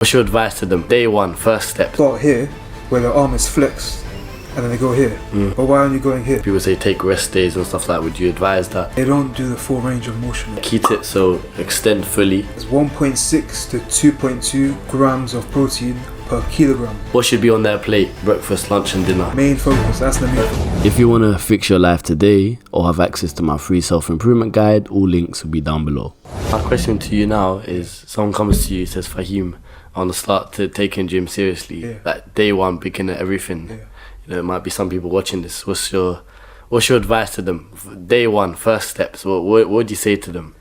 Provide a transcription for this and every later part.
What's your advice to them? Day one, first step. Start here, where the arm is flexed, and then they go here. But why aren't you going here? People say take rest days and stuff like that. Would you advise that? They don't do the full range of motion. Keep it so extend fully. It's 1.6 to 2.2 grams of protein per kilogram. What should be on their plate? Breakfast, lunch and dinner. Main focus, that's the main focus. If you want to fix your life today or have access to my free self-improvement guide, all links will be down below. My question to you now is, someone comes to you, says, Fahim, I want to start to taking gym seriously. Yeah. Like day one, beginner, everything. Yeah. You know, it might be some people watching this. What's your advice to them? Day one, first steps. What would you say to them?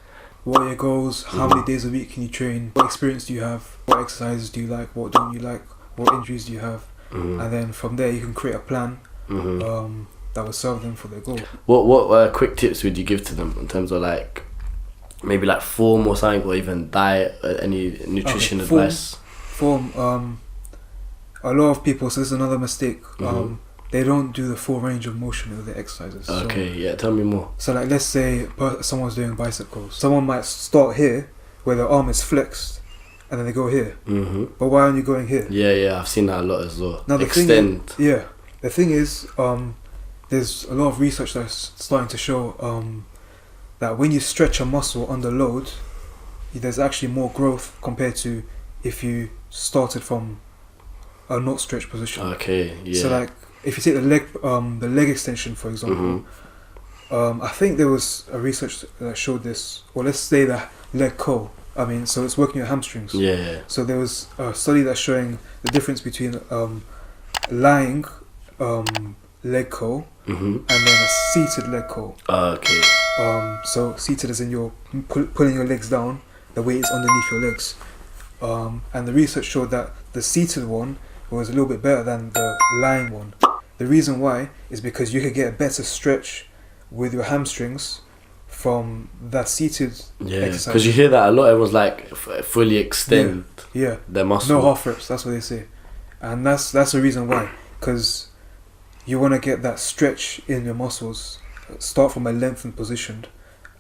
What are your goals? How many days a week can you train? What experience do you have? What exercises do you like? What don't you like? What injuries do you have? And then from there you can create a plan that will serve them for their goal. What quick tips would you give to them in terms of like maybe like form or something, or even diet, any nutrition advice? Form. A lot of people, so this is another mistake, they don't do the full range of motion of the exercises. Okay, yeah, tell me more. So like, let's say someone's doing bicep curls. Someone might start here where the arm is flexed and then they go here. But why aren't you going here? Yeah, I've seen that a lot as well. Now the Extend. The thing is, there's a lot of research that's starting to show that when you stretch a muscle under load, there's actually more growth compared to if you started from a not stretched position. Okay, yeah. So like, if you take the leg extension, for example, I think there was a research that showed this, or let's say the leg curl. I mean, so it's working your hamstrings. Yeah. So there was a study that's showing the difference between lying leg curl and then a seated leg curl. Okay. So seated as in you're pulling your legs down, the weight is underneath your legs. And the research showed that the seated one was a little bit better than the lying one. The reason why is because you could get a better stretch with your hamstrings from that seated exercise. Because you hear that a lot. Everyone's like fully extend their muscle. No half reps, that's what they say. And that's the reason why. Because you want to get that stretch in your muscles, start from a lengthened position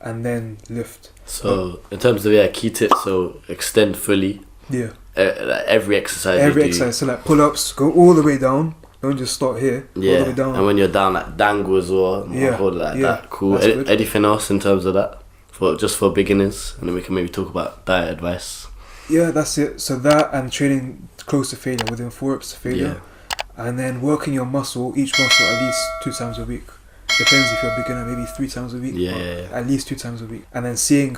and then lift. So in terms of key tips, so extend fully. Yeah. Every exercise. Exercise. So like pull-ups, go all the way down. Don't just start here. Yeah. All the way down. And when you're down, like dangle as well. Hold it like that. Cool. Anything else in terms of that for beginners, and then we can maybe talk about diet advice. Yeah, that's it. So that and training close to failure, within 4 reps to failure, and then working your muscle, each muscle at least 2 times a week. Depends if you're a beginner, maybe 3 times a week. At least 2 times a week, and then seeing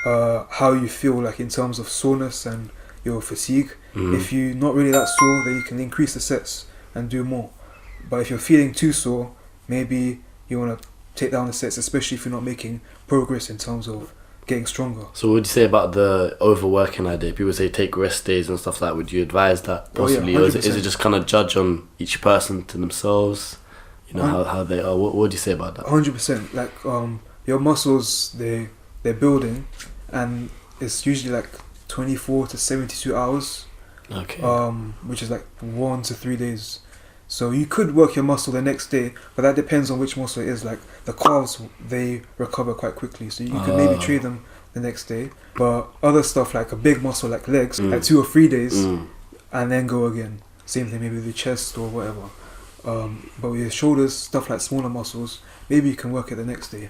how you feel like in terms of soreness and your fatigue. If you're not really that sore, then you can increase the sets and do more. But if you're feeling too sore, maybe you want to take down the sets, especially if you're not making progress in terms of getting stronger. So what would you say about the overworking idea? People say take rest days and stuff like that. Would you advise that possibly? Or is it just kind of judge on each person to themselves? You know, how they are. What would you say about that? 100%. Like your muscles, they're building, and it's usually like 24 to 72 hours. Okay. Which is like 1 to 3 days. So you could work your muscle the next day, but that depends on which muscle it is. Like the calves, they recover quite quickly, so you could maybe train them the next day. But other stuff like a big muscle like legs, like 2 or 3 days, and then go again. Same thing maybe with your chest or whatever. But with your shoulders, stuff like smaller muscles, maybe you can work it the next day.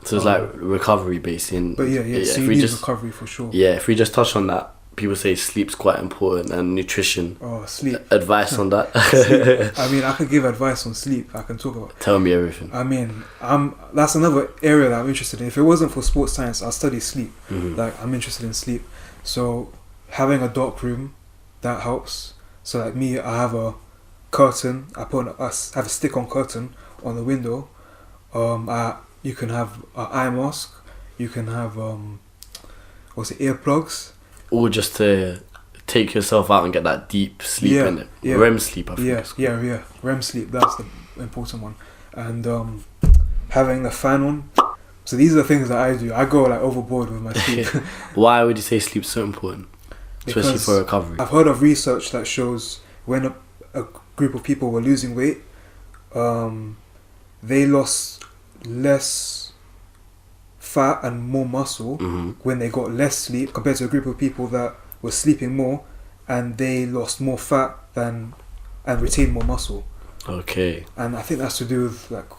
So it's like recovery based in. But yeah. So you need recovery for sure. Yeah, if we just touch on that, people say sleep's quite important and nutrition. Oh, sleep. Advice on that? Sleep. I mean, I could give advice on sleep. I can talk about. Tell me everything. I mean, that's another area that I'm interested in. If it wasn't for sports science, I'll study sleep. Like, I'm interested in sleep. So having a dark room, that helps. So like me, I have a curtain. I have a stick-on curtain on the window. You can have an eye mask. You can have earplugs. Or just to take yourself out and get that deep sleep in it. Yeah. REM sleep, I think. Yeah. REM sleep, that's the important one. And having the fan on. So these are the things that I do. I go like overboard with my sleep. Why would you say sleep's so important? Especially Because for recovery. I've heard of research that shows when a group of people were losing weight, they lost less fat and more muscle when they got less sleep compared to a group of people that were sleeping more and they lost more fat and retained more muscle. Okay. And I think that's to do with like,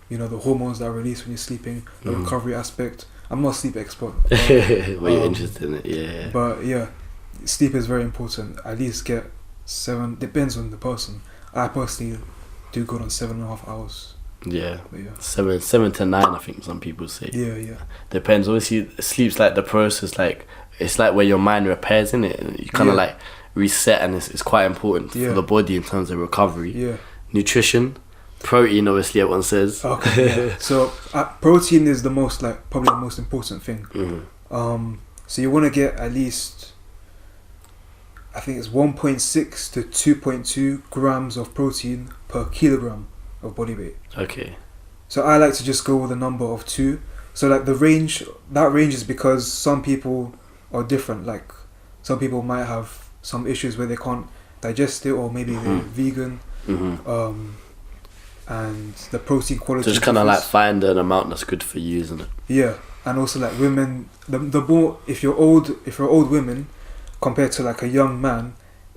you know, the hormones that are released when you're sleeping, the recovery aspect. I'm not a sleep expert, but you're interested in it, yeah. But yeah, sleep is very important. At least get 7. Depends on the person. I personally do good on 7.5 hours. Yeah. But yeah. 7 to 9, I think some people say. Yeah. Depends. Obviously, sleep's like the process. Like it's like where your mind repairs, in it. You kind of like reset, and it's quite important for the body in terms of recovery. Yeah. Nutrition. Protein, obviously, everyone says. Okay. Yeah. So protein is the most probably the most important thing. So you want to get at least, I think it's 1.6 to 2.2 grams of protein per kilogram of body weight. Okay. So I like to just go with a number of 2. So like that range is because some people are different. Like some people might have some issues where they can't digest it, or maybe they're vegan. And the protein quality. So just kind of like find an amount that's good for you, isn't it? Yeah, and also like women, the more if you're old women compared to like a young man,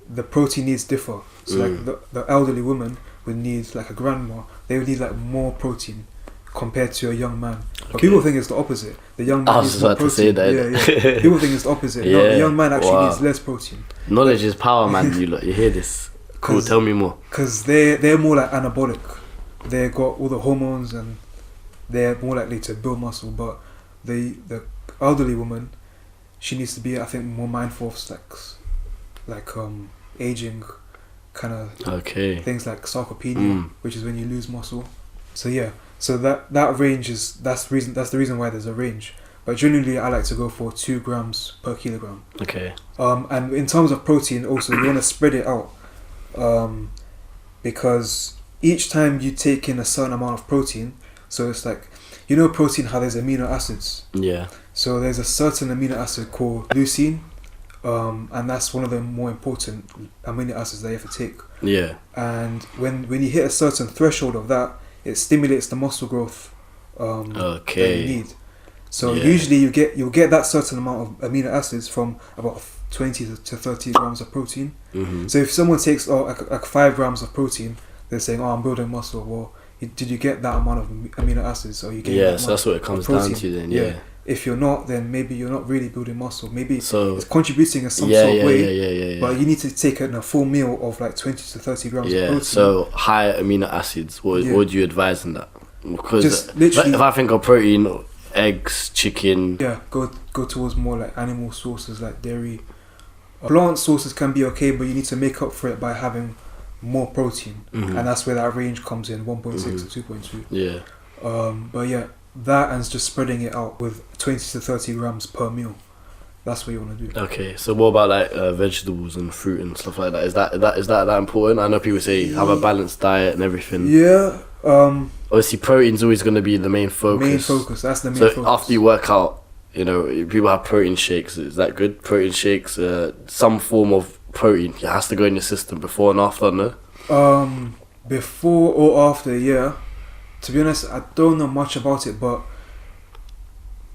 the protein needs differ. So like the elderly woman would need, like a grandma, they would need like more protein compared to a young man. But people think it's the opposite. The young man needs more protein. Yeah. People think it's the opposite. No, the young man actually needs less protein. Knowledge is power, man. You hear this? Cool. Tell me more. Because they're more like anabolic. They got all the hormones and they're more likely to build muscle. But the elderly woman, she needs to be, I think, more mindful of like aging, kind of things like sarcopenia, which is when you lose muscle. So yeah, so that range is that's the reason why there's a range. But generally, I like to go for 2 grams per kilogram. Okay. And in terms of protein, also you want to spread it out, because each time you take in a certain amount of protein, so it's like, you know, protein, how there's amino acids. Yeah. So there's a certain amino acid called leucine, and that's one of the more important amino acids that you have to take. Yeah. And when you hit a certain threshold of that, it stimulates the muscle growth that you need. So usually you'll get that certain amount of amino acids from about 20 to 30 grams of protein. So if someone takes like 5 grams of protein, they're saying, "Oh, I'm building muscle." Well, did you get that amount of amino acids, or you get so that's what it comes down to then. Yeah. If you're not, then maybe you're not really building muscle. Maybe it's contributing in some sort of way. But you need to take in a full meal of like 20 to 30 grams of protein. So high amino acids. What would you advise in that? Because just literally, if I think of protein, eggs, chicken. Yeah, go towards more like animal sources like dairy. Plant sources can be okay, but you need to make up for it by having more protein, and that's where that range comes in, 1.6 to 2.2. Yeah. But yeah, that and just spreading it out with 20 to 30 grams per meal. That's what you want to do. Okay, so what about like vegetables and fruit and stuff like that? Is that important? I know people say have a balanced diet and everything. Yeah. Obviously, protein's always going to be the main focus. That's the main focus. So after you work out, you know, people have protein shakes. Is that good? Protein shakes, some form of protein. It has to go in your system before and after, no? Before or after, yeah. To be honest, I don't know much about it, but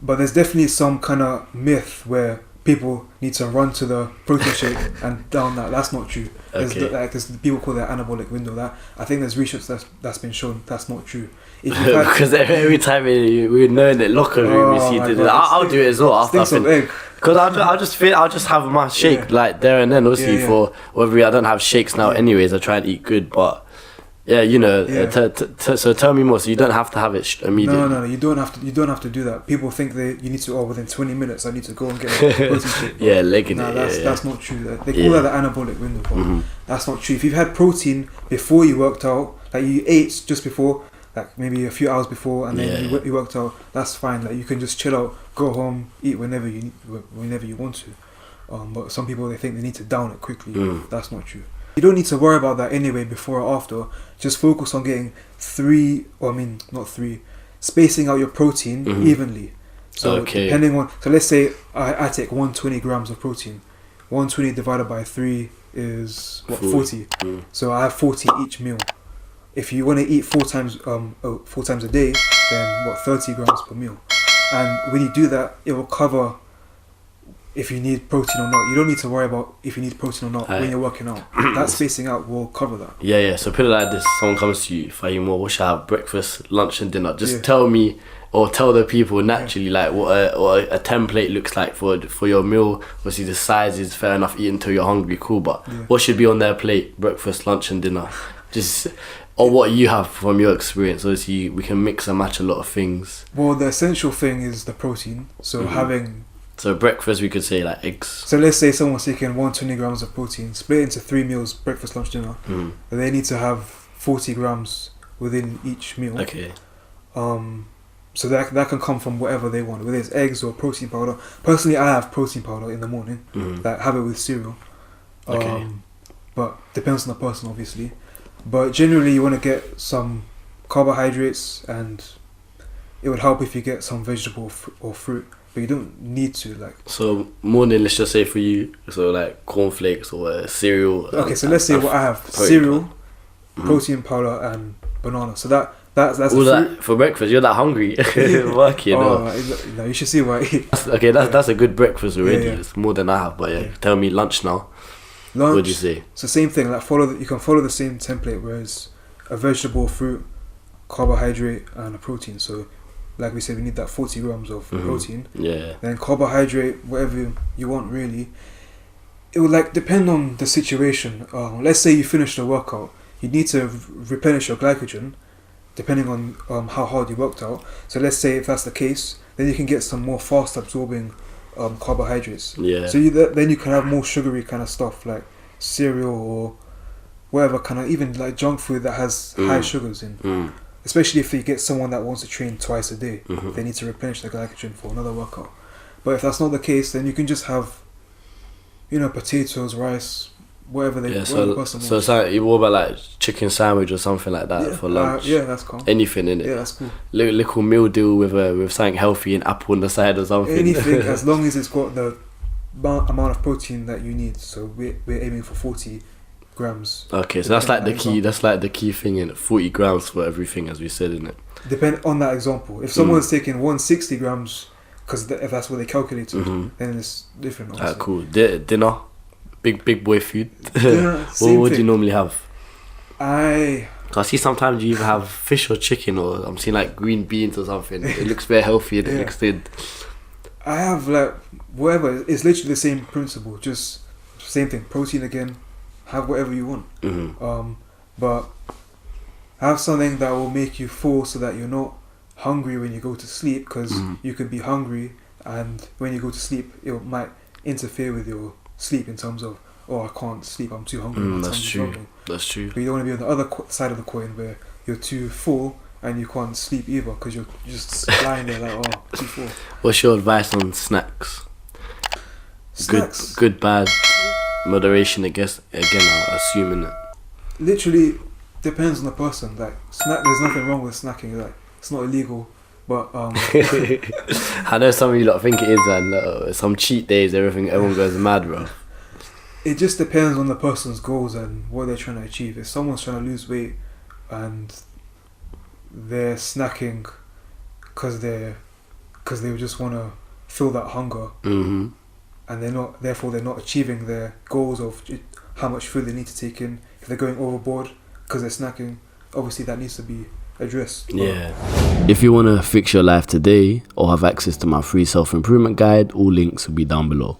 there's definitely some kind of myth where people need to run to the protein shake and down that. That's not true. There's people call that anabolic window. That I think there's research that's been shown that's not true. Because every time we know in the locker room you see I'll do it as well after. Because I'll just have my shake like there and then. Obviously for whatever I don't have shakes now anyways. I try and eat good, but yeah, you know. So tell me more. So you don't have to have it immediately. No. You don't have to do that. People think you need to. Within 20 minutes, I need to go and get a protein shake. Legging it. That's not true. They call that the anabolic window. But that's not true. If you've had protein before you worked out, like you ate just before, like maybe a few hours before, and then you worked out, that's fine. Like you can just chill out, go home, eat whenever you want to. But some people, they think they need to down it quickly. That's not true. You don't need to worry about that anyway before or after. Just focus on getting spacing out your protein evenly. So depending on, so let's say I take 120 grams of protein. 120 divided by 3 is 40. So I have 40 each meal. If you want to eat 4 times a day, then 30 grams per meal. And when you do that, it will cover if you need protein or not. You don't need to worry about if you need protein or not when you're working out. That spacing out will cover that. Yeah. So put it like this: someone comes to you, Fahim, what should I have? Breakfast, lunch, and dinner. Just tell me, or tell the people naturally, like what a template looks like for your meal. Obviously, the size is fair enough. Eat until you're hungry, cool. But what should be on their plate? Breakfast, lunch, and dinner. Just. Or what you have from your experience. Obviously, we can mix and match a lot of things. Well, the essential thing is the protein. So having... So breakfast, we could say like eggs. So let's say someone's taking 120 grams of protein, split into 3 meals, breakfast, lunch, dinner. They need to have 40 grams within each meal. Okay. So that can come from whatever they want, whether it's eggs or protein powder. Personally, I have protein powder in the morning. Like have it with cereal. But depends on the person, obviously. But generally, you want to get some carbohydrates, and it would help if you get some vegetable or fruit. But you don't need to, like. So morning, let's just say for you, so like cornflakes or cereal. Okay, so let's say what I have: cereal, protein powder, and banana. So that's all that for breakfast. You're that hungry, working. No, you should see what I eat. That's a good breakfast already. It's more than I have. But tell me lunch now. Lunch, what do you say? So same thing, like you can follow the same template, whereas a vegetable, fruit, carbohydrate, and a protein. So like we said, we need that 40 grams of protein. Yeah. Then carbohydrate, whatever you want really. It would like depend on the situation. Let's say you finish the workout, you need to replenish your glycogen, depending on how hard you worked out. So let's say if that's the case, then you can get some more fast absorbing carbohydrates. Yeah. So then you can have more sugary kind of stuff like cereal or whatever kind of, even like junk food that has high sugars in. Especially if you get someone that wants to train twice a day, they need to replenish their glycogen for another workout. But if that's not the case, then you can just have, potatoes, rice, whatever the person wants. So it's like, what about like chicken sandwich or something like that for lunch? That's cool. Anything in it. Yeah, that's cool. Little meal deal with something healthy, an apple on the side or something. Anything as long as it's got the amount of protein that you need. So we're aiming for 40 grams. Okay, so that's like the key. That's like the key thing in it. 40 grams for everything, as we said in it. Depend on that example. If someone's taking 160 grams, because if that's what they calculated, then it's different. Obviously. Cool. Dinner. Big boy food. What would you normally have? I see sometimes you either have fish or chicken, or I'm seeing like green beans or something. It looks very healthy and it looks good. I have like whatever. It's literally the same principle. Just same thing. Protein again. Have whatever you want. But have something that will make you full so that you're not hungry when you go to sleep, because you could be hungry and when you go to sleep it might interfere with your sleep in terms of, I can't sleep, I'm too hungry. That's true. That's true. But you don't want to be on the other side of the coin where you're too full and you can't sleep either because you're just lying there like, too full. What's your advice on snacks? Snacks? Good, bad, moderation, I guess. Again, I'm assuming it. Literally depends on the person. Like there's nothing wrong with snacking. Like it's not illegal. But I know some of you lot think it is, and some cheat days, everyone goes mad, bro. It just depends on the person's goals and what they're trying to achieve. If someone's trying to lose weight and they're snacking because they just want to feel that hunger, and they're not achieving their goals of how much food they need to take in. If they're going overboard because they're snacking, obviously that needs to be addressed. Yeah. If you want to fix your life today or have access to my free self-improvement guide, all links will be down below.